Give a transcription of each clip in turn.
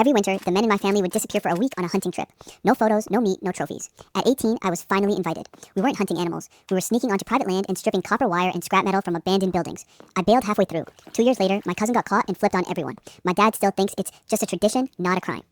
Every winter, the men in my family would disappear for a week on a hunting trip. No photos, no meat, no trophies. At 18, I was finally invited. We weren't hunting animals. We were sneaking onto private land and stripping copper wire and scrap metal from abandoned buildings. I bailed halfway through. 2 years later, my cousin got caught and flipped on everyone. My dad still thinks it's just a tradition, not a crime.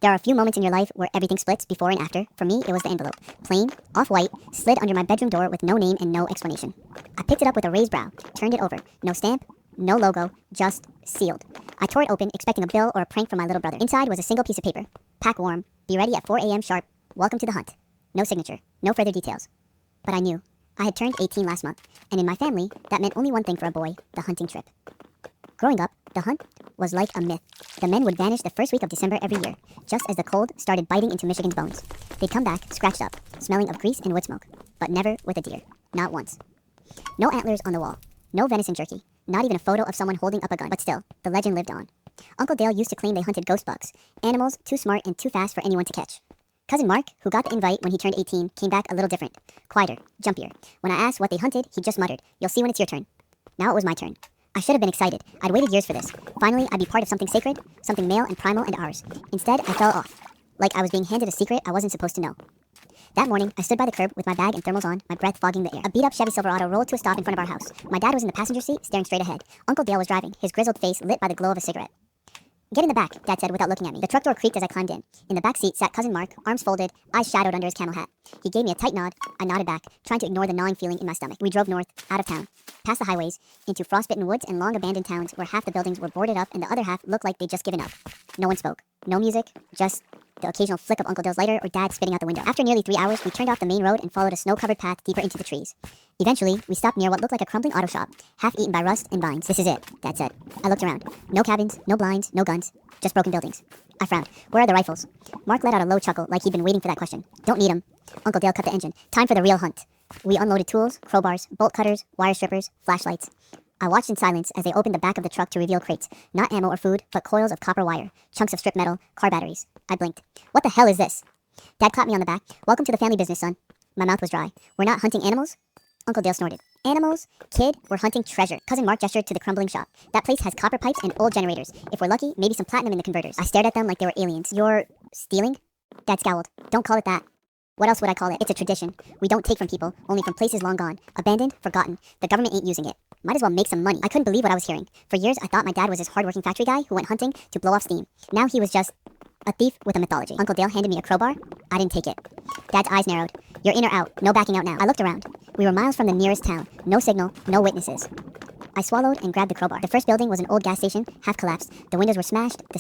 There are a few moments in your life where everything splits before and after. For me, it was the envelope. Plain, off-white, slid under my bedroom door with no name and no explanation. I picked it up with a raised brow, turned it over. No stamp, no logo, just sealed. I tore it open, expecting a bill or a prank from my little brother. Inside was a single piece of paper. Pack warm. Be ready at 4 a.m. sharp. Welcome to the hunt. No signature. No further details. But I knew. I had turned 18 last month, and in my family, that meant only one thing for a boy, the hunting trip. Growing up, the hunt was like a myth. The men would vanish the first week of December every year, just as the cold started biting into Michigan's bones. They'd come back, scratched up, smelling of grease and wood smoke, but never with a deer. Not once. No antlers on the wall. No venison jerky. Not even a photo of someone holding up a gun. But still, the legend lived on. Uncle Dale used to claim they hunted ghost bucks, animals too smart and too fast for anyone to catch. Cousin Mark, who got the invite when he turned 18, came back a little different. Quieter, jumpier. When I asked what they hunted, he just muttered, "You'll see when it's your turn." Now it was my turn. I should have been excited. I'd waited years for this. Finally, I'd be part of something sacred, something male and primal and ours. Instead, I fell off. Like I was being handed a secret I wasn't supposed to know. That morning, I stood by the curb with my bag and thermals on, my breath fogging the air. A beat-up Chevy Silverado rolled to a stop in front of our house. My dad was in the passenger seat, staring straight ahead. Uncle Dale was driving, his grizzled face lit by the glow of a cigarette. "Get in the back," Dad said without looking at me. The truck door creaked as I climbed in. In the back seat sat Cousin Mark, arms folded, eyes shadowed under his camel hat. He gave me a tight nod. I nodded back, trying to ignore the gnawing feeling in my stomach. We drove north, out of town, past the highways, into frostbitten woods and long abandoned towns where half the buildings were boarded up and the other half looked like they'd just given up. No one spoke. No music, just the occasional flick of Uncle Dale's lighter or Dad spitting out the window. After nearly 3 hours, we turned off the main road and followed a snow-covered path deeper into the trees. Eventually, we stopped near what looked like a crumbling auto shop, half eaten by rust and vines. "This is it," Dad said. I looked around. No cabins, no blinds, no guns, just broken buildings. I frowned. "Where are the rifles?" Mark let out a low chuckle like he'd been waiting for that question. "Don't need 'em." Uncle Dale cut the engine. "Time for the real hunt." We unloaded tools, crowbars, bolt cutters, wire strippers, flashlights. I watched in silence as they opened the back of the truck to reveal crates. Not ammo or food, but coils of copper wire, chunks of stripped metal, car batteries. I blinked. "What the hell is this?" Dad clapped me on the back. "Welcome to the family business, son." My mouth was dry. "We're not hunting animals?" Uncle Dale snorted. "Animals? Kid, we're hunting treasure." Cousin Mark gestured to the crumbling shop. "That place has copper pipes and old generators. If we're lucky, maybe some platinum in the converters." I stared at them like they were aliens. "You're stealing?" Dad scowled. "Don't call it that. What else would I call it? It's a tradition. We don't take from people, only from places long gone. Abandoned, forgotten. The government ain't using it. Might as well make some money." I couldn't believe what I was hearing. For years, I thought my dad was this hardworking factory guy who went hunting to blow off steam. Now he was just a thief with a mythology. Uncle Dale handed me a crowbar. I didn't take it. Dad's eyes narrowed. "You're in or out. No backing out now." I looked around. We were miles from the nearest town. No signal, no witnesses. I swallowed and grabbed the crowbar. The first building was an old gas station, half collapsed. The windows were smashed, the